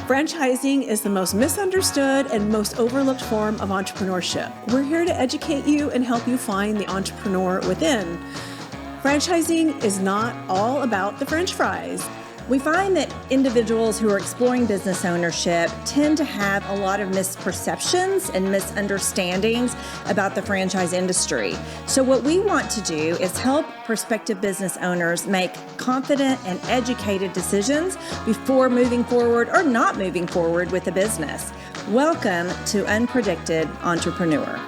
Franchising is the most misunderstood and most overlooked form of entrepreneurship. We're here to educate you and help you find the entrepreneur within. Franchising is not all about the French fries. We find that individuals who are exploring business ownership tend to have a lot of misperceptions and misunderstandings about the franchise industry. So what we want to do is help prospective business owners make confident and educated decisions before moving forward or not moving forward with a business. Welcome to Unpredicted Entrepreneur.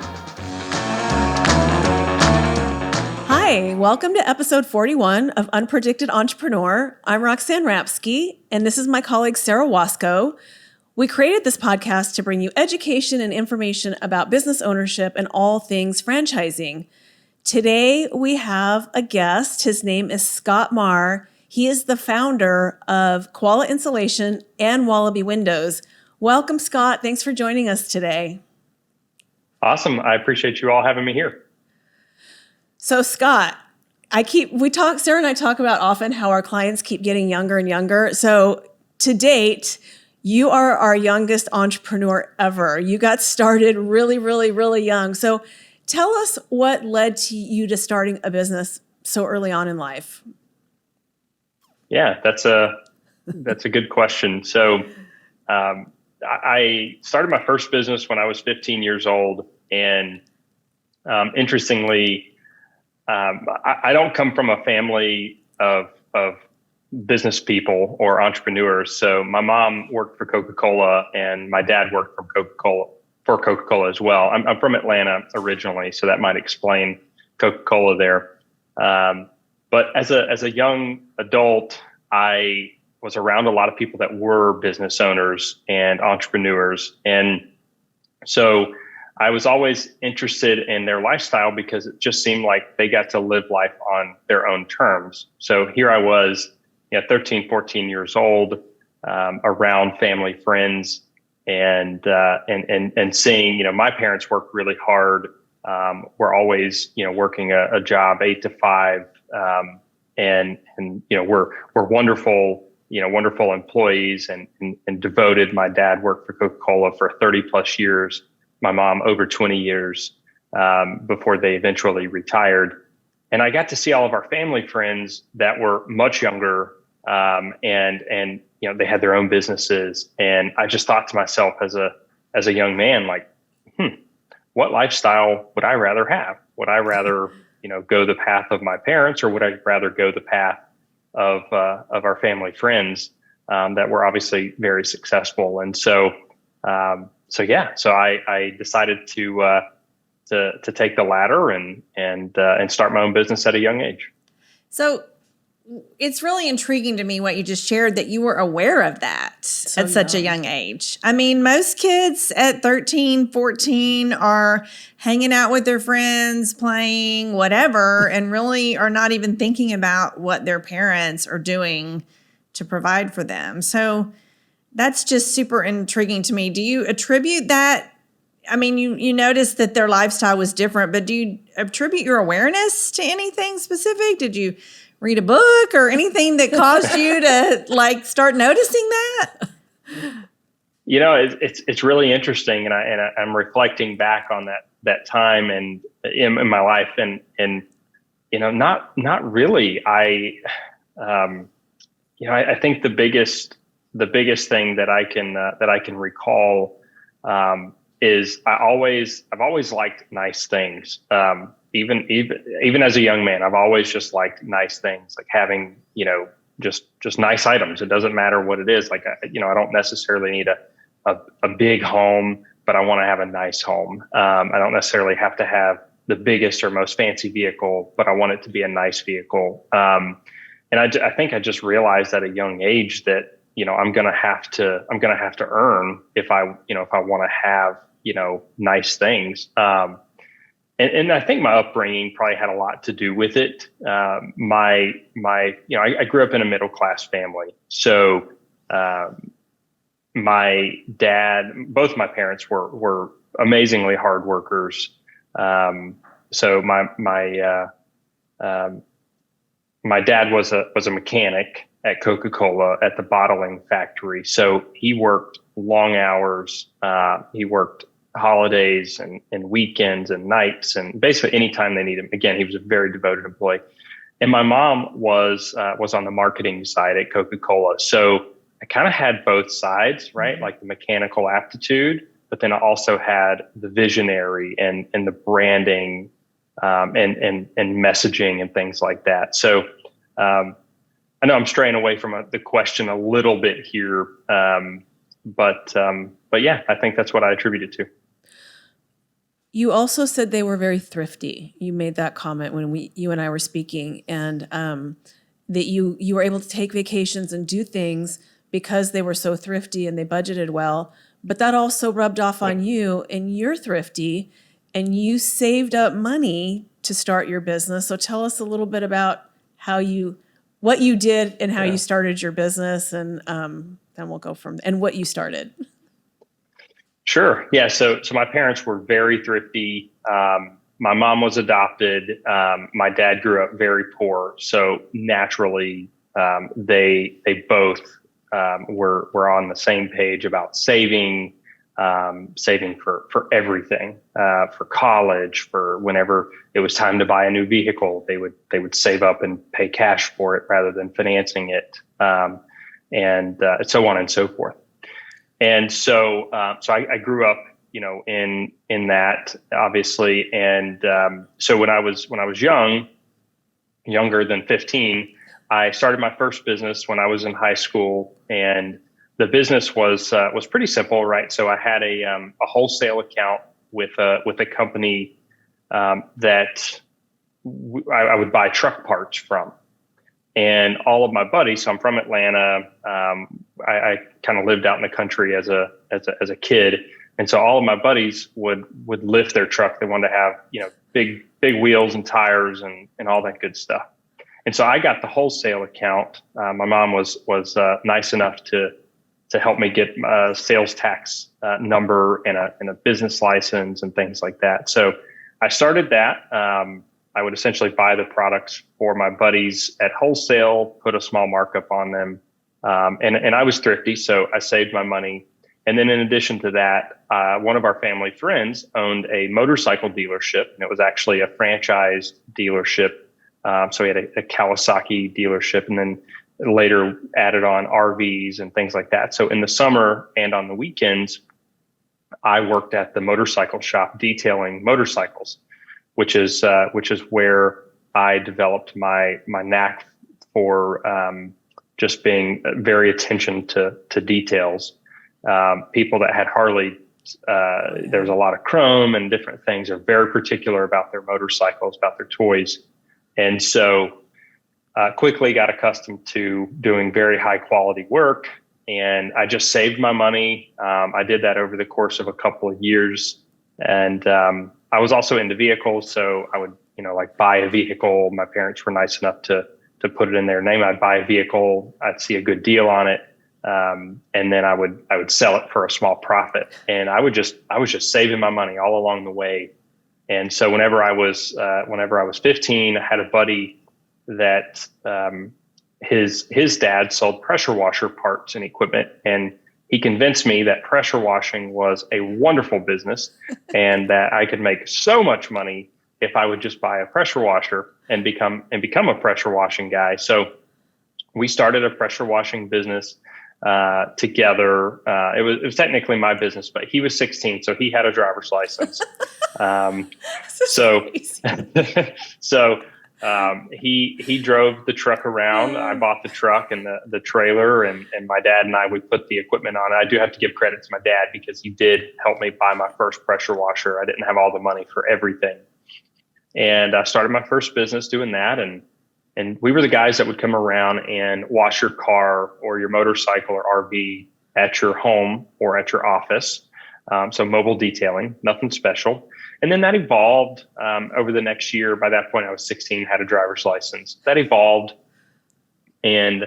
Hi, welcome to episode 41 of Unpredicted Entrepreneur. I'm Roxanne Rapsky, and this is my colleague Sarah Wasco. We created this podcast to bring you education and information about business ownership and all things franchising. Today, we have a guest. His name is Scott Marr. He is the founder of Koala Insulation and Wallaby Windows. Welcome, Scott. Thanks for joining us today. Awesome. I appreciate you all having me here. So Scott, Sarah and I talk about often how our clients keep getting younger and younger. So to date, you are our youngest entrepreneur ever. You got started really, really, really young. So tell us what led to you to starting a business so early on in life. Yeah, that's a good question. So I started my first business when I was 15 years old. And interestingly, I don't come from a family of business people or entrepreneurs. So my mom worked for Coca-Cola and my dad worked for Coca-Cola as well. I'm from Atlanta originally, so that might explain Coca-Cola there. But as a young adult, I was around a lot of people that were business owners and entrepreneurs. And so I was always interested in their lifestyle because it just seemed like they got to live life on their own terms. So here I was, 13, 14 years old, around family, friends, and seeing, my parents work really hard. We're always, working a job 8 to 5, and we're wonderful, wonderful employees and devoted. My dad worked for Coca-Cola for 30 plus years. My mom over 20 years before they eventually retired. And I got to see all of our family friends that were much younger and they had their own businesses. And I just thought to myself as a young man, like, what lifestyle would I rather have? Would I rather, go the path of my parents, or would I rather go the path of our family friends that were obviously very successful? And so I decided to take the latter and start my own business at a young age. So it's really intriguing to me what you just shared, that you were aware of that at such a young age. I mean, most kids at 13, 14 are hanging out with their friends, playing whatever, and really are not even thinking about what their parents are doing to provide for them. So that's just super intriguing to me. Do you attribute that? I mean, you noticed that their lifestyle was different, but do you attribute your awareness to anything specific? Did you read a book or anything that caused you to start noticing that? It's really interesting, and I'm reflecting back on that time and in my life, and not really. I think the biggest thing that I can recall is I've always liked nice things. Even as a young man, I've always just liked nice things, like having just nice items. It doesn't matter what it is. Like I don't necessarily need a big home, but I want to have a nice home. I don't necessarily have to have the biggest or most fancy vehicle, but I want it to be a nice vehicle. And I think I just realized at a young age that I'm gonna have to earn if I want to have nice things. And I think my upbringing probably had a lot to do with it. I grew up in a middle class family, so my dad, both my parents were amazingly hard workers. So my my dad was a mechanic at Coca-Cola at the bottling factory. So he worked long hours. He worked holidays and weekends and nights and basically anytime they need him. Again, he was a very devoted employee. And my mom was on the marketing side at Coca-Cola. So I kind of had both sides, right? Like the mechanical aptitude, but then I also had the visionary and the branding and messaging and things like that. So I know I'm straying away from the question a little bit here, but yeah, I think that's what I attribute it to. You also said they were very thrifty. You made that comment when you and I were speaking, and that you were able to take vacations and do things because they were so thrifty and they budgeted well. But that also rubbed off on you, and you're thrifty, and you saved up money to start your business. So tell us a little bit about what you did and how you started your business, and then we'll go from and what you started. Sure. Yeah. So my parents were very thrifty. My mom was adopted. My dad grew up very poor. So naturally, they both were on the same page about saving for everything, for college, for whenever it was time to buy a new vehicle, they would save up and pay cash for it rather than financing it, and so on and so forth. And so I grew up, in that, obviously. And so when I was younger than 15, I started my first business when I was in high school, and the business was pretty simple, right? So I had a wholesale account with a company that I would buy truck parts from. And all of my buddies, so I'm from Atlanta. I kind of lived out in the country as a kid, and so all of my buddies would lift their truck. They wanted to have big wheels and tires and all that good stuff. And so I got the wholesale account. My mom was nice enough to help me get a sales tax number and a business license and things like that. So I started that. I would essentially buy the products for my buddies at wholesale, put a small markup on them. And I was thrifty, so I saved my money. And then in addition to that, one of our family friends owned a motorcycle dealership, and it was actually a franchised dealership. So he had a Kawasaki dealership, and then later added on RVs and things like that. So in the summer and on the weekends, I worked at the motorcycle shop detailing motorcycles, which is where I developed my knack for just being very attention to details. People that had Harley, there's a lot of chrome and different things, are very particular about their motorcycles, about their toys. And so quickly got accustomed to doing very high quality work, and I just saved my money. I did that over the course of a couple of years, and I was also into vehicles, so I would, buy a vehicle. My parents were nice enough to put it in their name. I'd buy a vehicle, I'd see a good deal on it, and then I would sell it for a small profit. And I was just saving my money all along the way. And so whenever I was 15, I had a buddy that his dad sold pressure washer parts and equipment, and he convinced me that pressure washing was a wonderful business and that I could make so much money if I would just buy a pressure washer and become a pressure washing guy. So we started a pressure washing business together. It was technically my business, but he was 16, so he had a driver's license. He drove the truck around. I bought the truck and the trailer, and my dad and I would put the equipment on it. I do have to give credit to my dad because he did help me buy my first pressure washer. I didn't have all the money for everything. And I started my first business doing that. And we were the guys that would come around and wash your car or your motorcycle or RV at your home or at your office. So mobile detailing, nothing special. And then that evolved over the next year. By that point, I was 16, had a driver's license. That evolved, and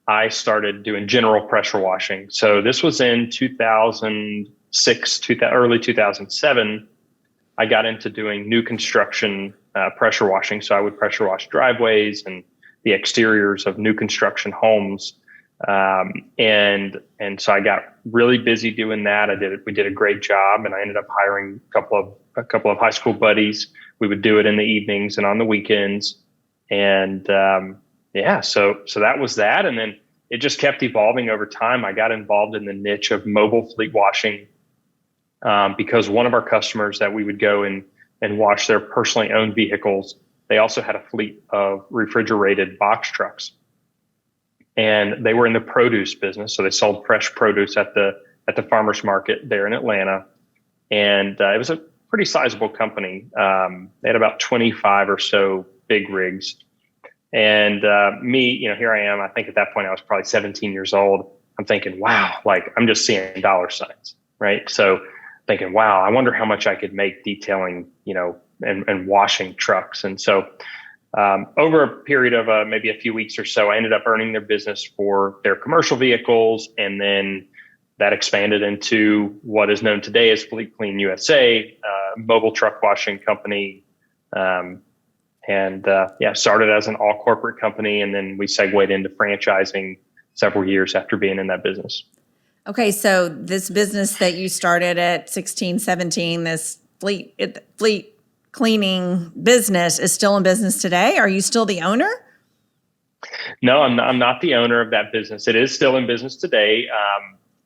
I started doing general pressure washing. So this was in 2006, early 2007. I got into doing new construction pressure washing. So I would pressure wash driveways and the exteriors of new construction homes. And so I got really busy doing that. We did a great job, and I ended up hiring a couple of high school buddies. We would do it in the evenings and on the weekends. And, so that was that. And then it just kept evolving over time. I got involved in the niche of mobile fleet washing, because one of our customers that we would go and wash their personally owned vehicles, they also had a fleet of refrigerated box trucks. And they were in the produce business. So they sold fresh produce at the farmer's market there in Atlanta. And it was a pretty sizable company. They had about 25 or so big rigs. And me, here I am. I think at that point I was probably 17 years old. I'm thinking, wow, like I'm just seeing dollar signs, right? So thinking, wow, I wonder how much I could make detailing, and washing trucks. And so over a period of maybe a few weeks or so, I ended up earning their business for their commercial vehicles. And then that expanded into what is known today as Fleet Clean USA, mobile truck washing company. Started as an all corporate company. And then we segued into franchising several years after being in that business. Okay. So this business that you started at 16, 17, this fleet cleaning business is still in business today. Are you still the owner? No, I'm not the owner of that business. It is still in business today.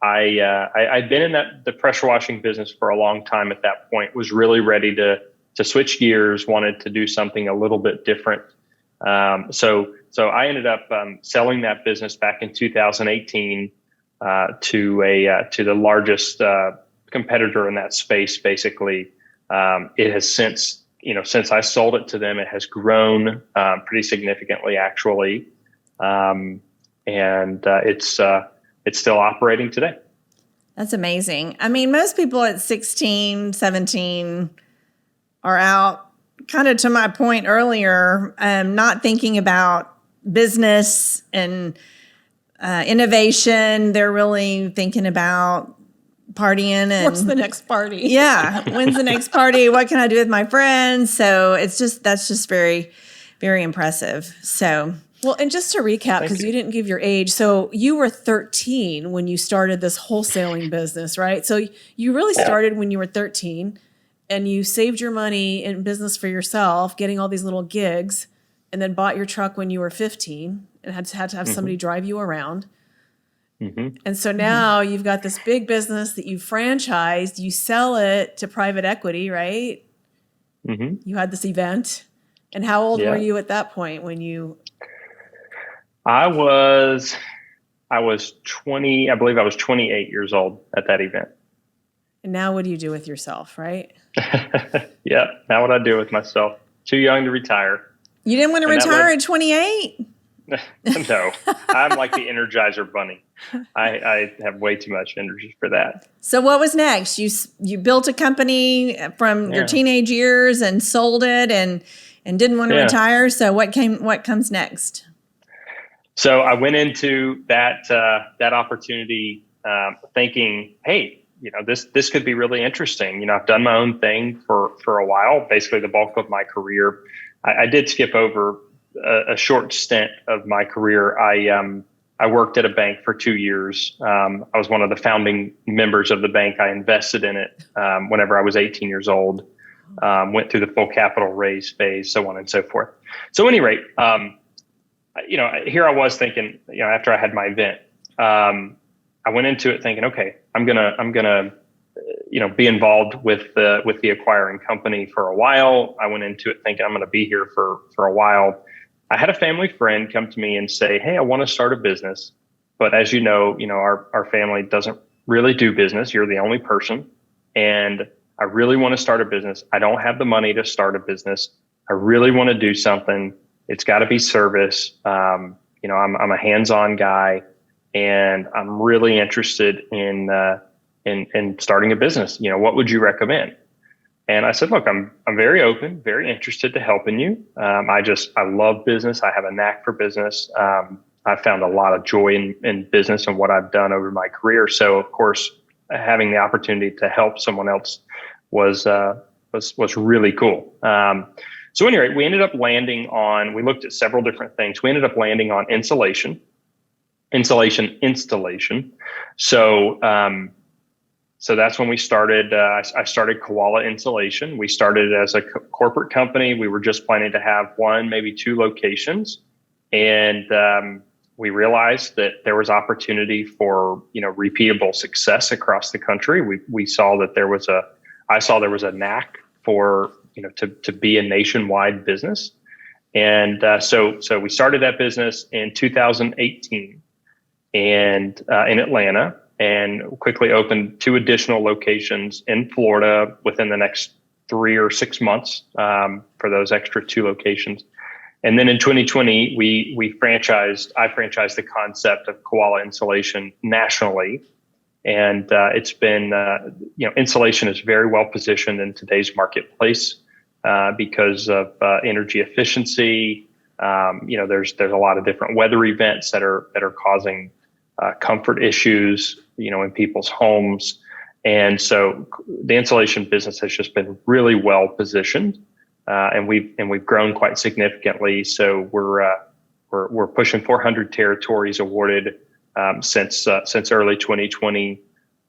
I'd been in the pressure washing business for a long time at that point, was really ready to switch gears, wanted to do something a little bit different. So I ended up selling that business back in 2018 to the largest competitor in that space. Basically, it has since I sold it to them, it has grown pretty significantly, actually, and it's still operating today. That's amazing. I mean, most people at 16, 17 are out, kind of to my point earlier, not thinking about business and innovation. They're really thinking about partying and What's the next party? Yeah. When's the next party? What can I do with my friends? So that's just very, very impressive. So, well, and just to recap, because you didn't give your age. So you were 13 when you started this wholesaling business, right? So you really started when you were 13 and you saved your money in business for yourself, getting all these little gigs, and then bought your truck when you were 15 and had to have somebody drive you around. Mm-hmm. And so now you've got this big business that you franchised, you sell it to private equity, right? Mm-hmm. You had this event. And how old were you at that point when you? I was 20, I believe I was 28 years old at that event. And now what do you do with yourself, right? Yeah. Now what I do with myself. Too young to retire. You didn't want to retire at 28? No, I'm like the Energizer Bunny. I have way too much energy for that. So what was next? You built a company from your teenage years and sold it and didn't want to retire. So what comes next? So I went into that opportunity thinking, hey, this could be really interesting. I've done my own thing for a while, basically the bulk of my career. I did skip over a short stint of my career. I worked at a bank for 2 years. I was one of the founding members of the bank. I invested in it whenever I was 18 years old. Went through the full capital raise phase, so on and so forth. So, at any rate, here I was thinking, after I had my event, I went into it thinking, okay, I'm gonna be involved with the acquiring company for a while. I went into it thinking I'm going to be here for a while. I had a family friend come to me and say, hey, I want to start a business. But as you know, our family doesn't really do business. You're the only person. And I really want to start a business. I don't have the money to start a business. I really want to do something. It's got to be service. I'm a hands-on guy, and I'm really interested in starting a business. What would you recommend? And I said, look, I'm very open, very interested to helping you. I love business. I have a knack for business. I found a lot of joy in business and what I've done over my career. So of course, having the opportunity to help someone else was really cool. So anyway, we ended up landing on, we looked at several different things. We ended up landing on installation installation. So that's when we started. I started Koala Insulation. We started as a corporate company. We were just planning to have one, maybe two locations, and we realized that there was opportunity for repeatable success across the country. We saw that I saw there was a knack for to be a nationwide business, and so we started that business in 2018, and in Atlanta. And quickly opened two additional locations in Florida within the next 3 or 6 months for those extra two locations. And then in 2020, I franchised the concept of Koala Insulation nationally. And it's been, insulation is very well positioned in today's marketplace because of energy efficiency. There's a lot of different weather events that are causing comfort issues, in people's homes. And so the insulation business has just been really well positioned, and we've grown quite significantly. So we're pushing 400 territories awarded since early 2020,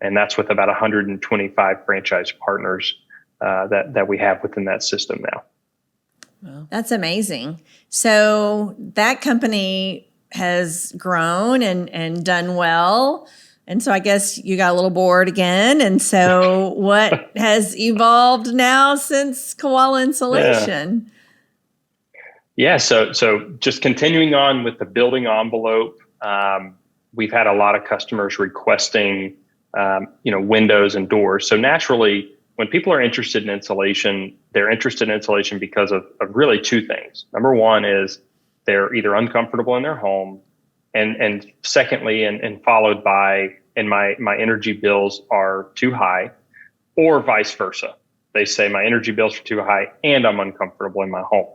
and that's with about 125 franchise partners that we have within that system now. Wow. That's amazing. So that company has grown and done well. And so I guess you got a little bored again. And so what has evolved now since Koala Insulation? Yeah. So just continuing on with the building envelope, we've had a lot of customers requesting, windows and doors. So naturally, when people are interested in insulation, they're interested in insulation because of really two things. Number one is they're either uncomfortable in their home, and secondly, and followed by, and my energy bills are too high, or vice versa. They say my energy bills are too high and I'm uncomfortable in my home.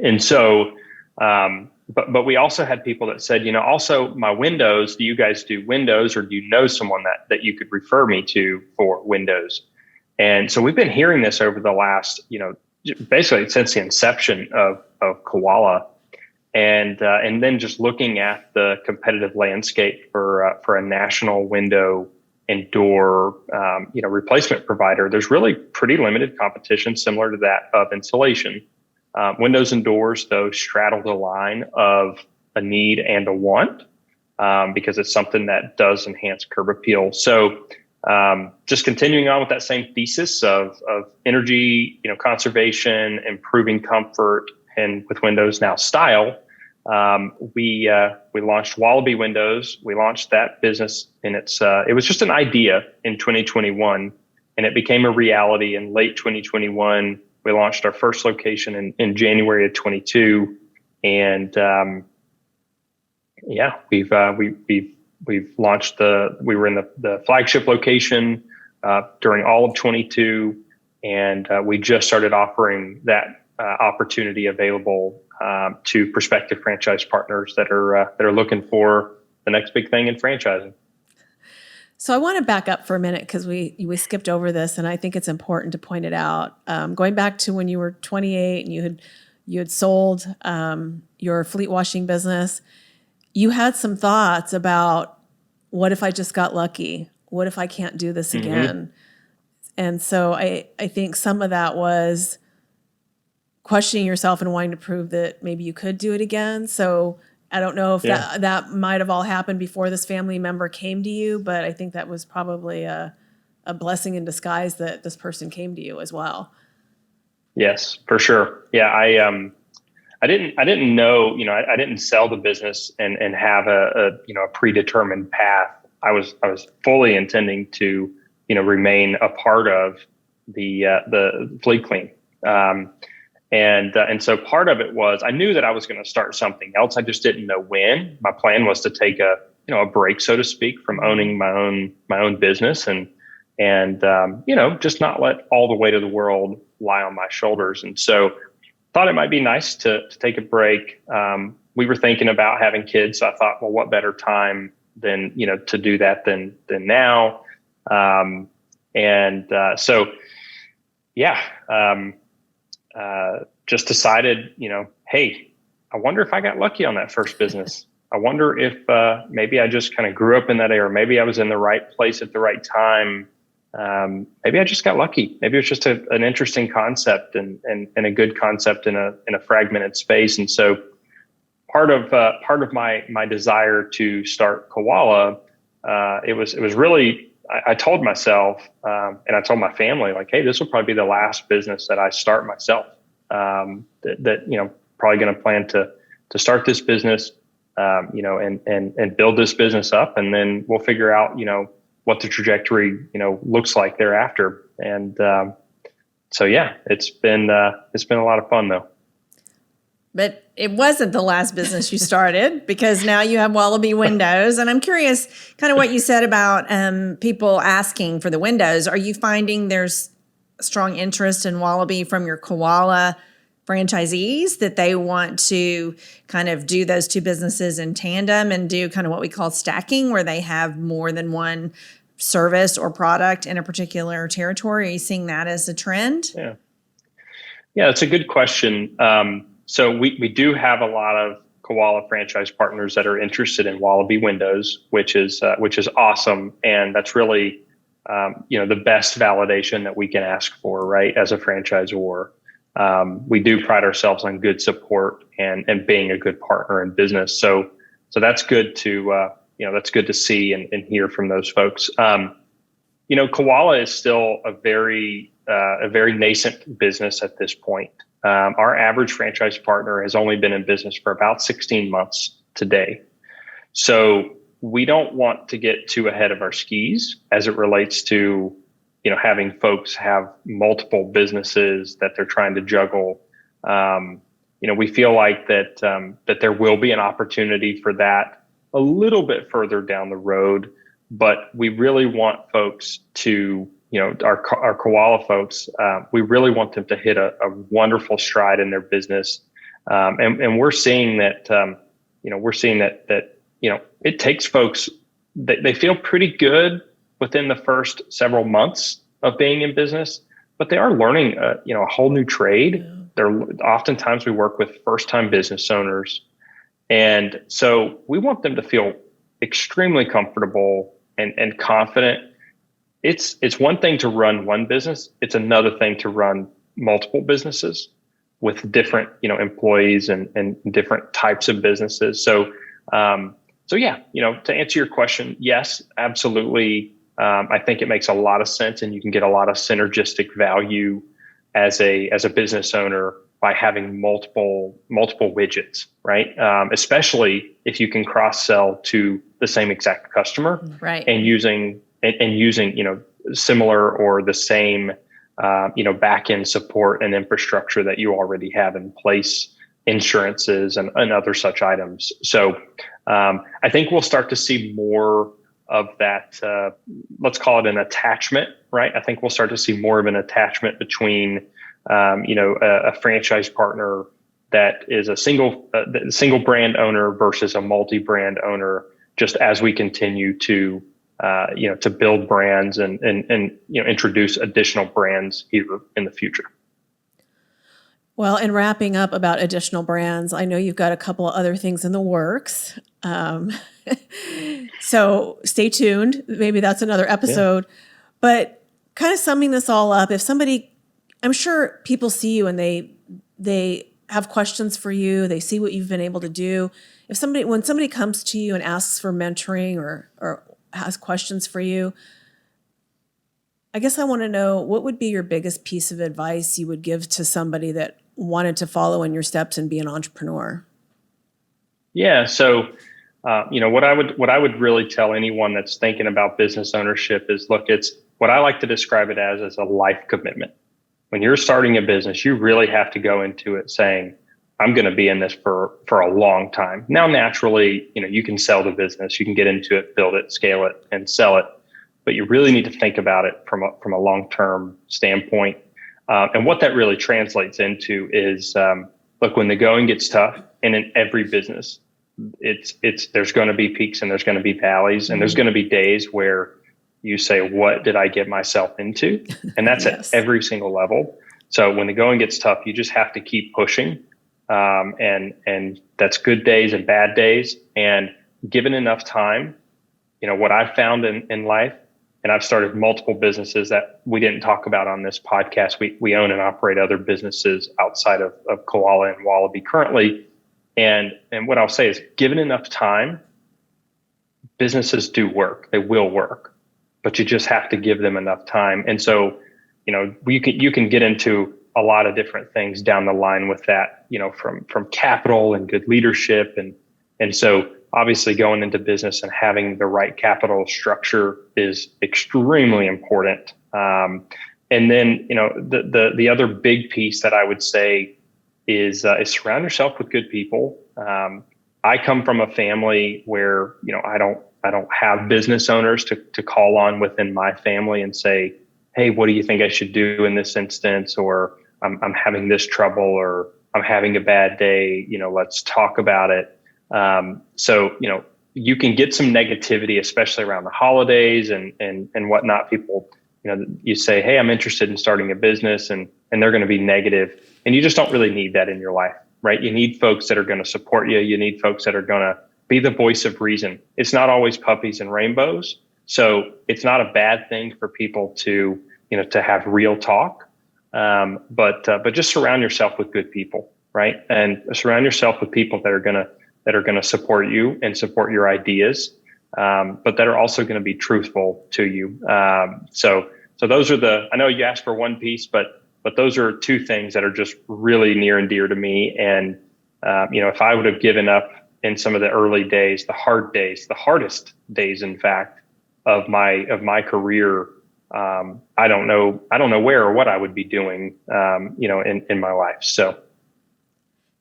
And so, but we also had people that said, also my windows, do you guys do windows, or do you know someone that you could refer me to for windows? And so we've been hearing this over the last, basically since the inception of Koala. And then just looking at the competitive landscape for a national window and door, replacement provider, there's really pretty limited competition similar to that of insulation. Windows and doors, though, straddle the line of a need and a want because it's something that does enhance curb appeal. So just continuing on with that same thesis of energy, conservation, improving comfort, and with windows now style. We launched Wallaby Windows. We launched that business, and it was just an idea in 2021, and it became a reality in late 2021. We launched our first location in January of 22, and we've launched we were in the flagship location during all of 22, and we just started offering that opportunity available to prospective franchise partners that are looking for the next big thing in franchising. So I want to back up for a minute because we skipped over this, and I think it's important to point it out. Going back to when you were 28 and you had sold your fleet washing business, you had some thoughts about, what if I just got lucky? What if I can't do this again? And so I think some of that was questioning yourself and wanting to prove that maybe you could do it again. So I don't know if that might have all happened before this family member came to you, but I think that was probably a blessing in disguise that this person came to you as well. Yes, for sure. Yeah, I didn't know, I didn't sell the business and have a predetermined path. I was fully intending to, remain a part of the fleet clean. And so part of it was, I knew that I was going to start something else. I just didn't know when. My plan was to take a break, so to speak, from owning my own business and just not let all the weight of the world lie on my shoulders. And so thought it might be nice to take a break. We were thinking about having kids. So I thought, well, what better time than, to do that than now. just decided, hey, I wonder if I got lucky on that first business. I wonder if maybe I just kind of grew up in that area. Maybe I was in the right place at the right time. Maybe I just got lucky. Maybe it was just an interesting concept and a good concept in a fragmented space. And so part of my desire to start Koala, it was really, I told myself and I told my family, like, hey, this will probably be the last business that I start myself. That probably going to plan to start this business, and build this business up, and then we'll figure out, what the trajectory, looks like thereafter. And so yeah, it's been a lot of fun though. But it wasn't the last business you started, because now you have Wallaby windows. And I'm curious kind of what you said about people asking for the windows. Are you finding there's strong interest in Wallaby from your Koala franchisees, that they want to kind of do those two businesses in tandem and do kind of what we call stacking, where they have more than one service or product in a particular territory? Are you seeing that as a trend? Yeah, it's a good question. So we do have a lot of Koala franchise partners that are interested in Wallaby windows, which is awesome, and that's really the best validation that we can ask for, right? As a franchisor, we do pride ourselves on good support and being a good partner in business. So that's good to that's good to see and hear from those folks. Koala is still a very nascent business at this point. Our average franchise partner has only been in business for about 16 months today. So we don't want to get too ahead of our skis as it relates to, having folks have multiple businesses that they're trying to juggle. We feel like that there will be an opportunity for that a little bit further down the road, but we really want folks to, our Koala folks, we really want them to hit a wonderful stride in their business. And we're seeing that, it takes folks, they feel pretty good within the first several months of being in business, but they are learning, a whole new trade. Yeah. They're oftentimes, we work with first-time business owners. And so we want them to feel extremely comfortable and confident. It's one thing to run one business. It's another thing to run multiple businesses with different, employees and different types of businesses. So yeah, to answer your question, yes, absolutely. I think it makes a lot of sense, and you can get a lot of synergistic value as a business owner by having multiple widgets, right? Especially if you can cross sell to the same exact customer, right? And using similar or the same back end support and infrastructure that you already have in place, insurances and other such items. So I think we'll start to see more of that. Let's call it an attachment, right? I think we'll start to see more of an attachment between a franchise partner that is a single brand owner versus a multi-brand owner, just as we continue to build brands and introduce additional brands here in the future. Well, and wrapping up about additional brands, I know you've got a couple of other things in the works. So stay tuned. Maybe that's another episode. Yeah. But kind of summing this all up, I'm sure people see you and they have questions for you. They see what you've been able to do. When somebody comes to you and asks for mentoring or has questions for you, I guess I want to know, what would be your biggest piece of advice you would give to somebody that wanted to follow in your steps and be an entrepreneur? Yeah. So, what I would really tell anyone that's thinking about business ownership is, look, it's what I like to describe it as a life commitment. When you're starting a business, you really have to go into it saying, I'm going to be in this for a long time. Now, naturally, you can sell the business, you can get into it, build it, scale it, and sell it. But you really need to think about it from a long-term standpoint. And what that really translates into is, look, when the going gets tough, and in every business, there's going to be peaks and there's going to be valleys, and there's going to be days where you say, what did I get myself into? And that's yes. At every single level. So when the going gets tough, you just have to keep pushing. And that's good days and bad days. And given enough time, what I've found in life, and I've started multiple businesses that we didn't talk about on this podcast. We own and operate other businesses outside of Koala and Wallaby currently. And what I'll say is, given enough time, businesses do work. They will work, but you just have to give them enough time. And so, you can get into a lot of different things down the line with that, from capital and good leadership. And so obviously going into business and having the right capital structure is extremely important. And then, the other big piece that I would say is surround yourself with good people. I come from a family where, I don't have business owners to call on within my family and say, hey, what do you think I should do in this instance? Or I'm having this trouble, or I'm having a bad day, let's talk about it. So, you can get some negativity, especially around the holidays and whatnot. People, you say, hey, I'm interested in starting a business, and they're going to be negative. And you just don't really need that in your life, right? You need folks that are going to support you. You need folks that are going to be the voice of reason. It's not always puppies and rainbows. So it's not a bad thing for people to have real talk. But just surround yourself with good people, right? And surround yourself with people that are going to support you and support your ideas, but that are also going to be truthful to you. So those are I know you asked for one piece, but those are two things that are just really near and dear to me. And, if I would have given up in some of the early days, the hardest days, in fact, of my career, I don't know where or what I would be doing, in my life. So.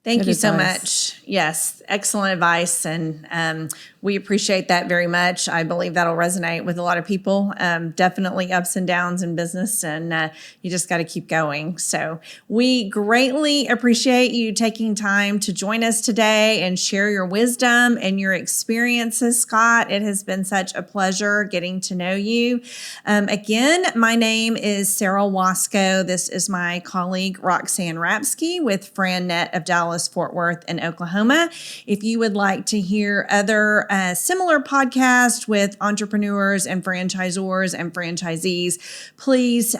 Thank you so much. Yes, excellent advice. And we appreciate that very much. I believe that'll resonate with a lot of people. Definitely ups and downs in business, and you just got to keep going. So we greatly appreciate you taking time to join us today and share your wisdom and your experiences, Scott. It has been such a pleasure getting to know you. Again, my name is Sarah Wasco. This is my colleague, Roxanne Rapsky with FranNet of Dallas, Fort Worth, and Oklahoma. If you would like to hear other similar podcasts with entrepreneurs and franchisors and franchisees, please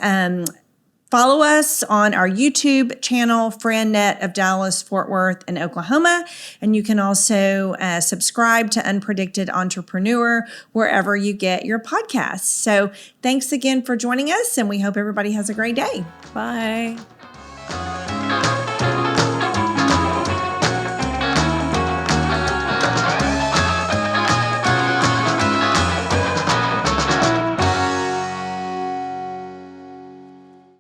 follow us on our YouTube channel, FranNet of Dallas, Fort Worth, and Oklahoma. And you can also subscribe to Unpredicted Entrepreneur wherever you get your podcasts. So thanks again for joining us, and we hope everybody has a great day. Bye.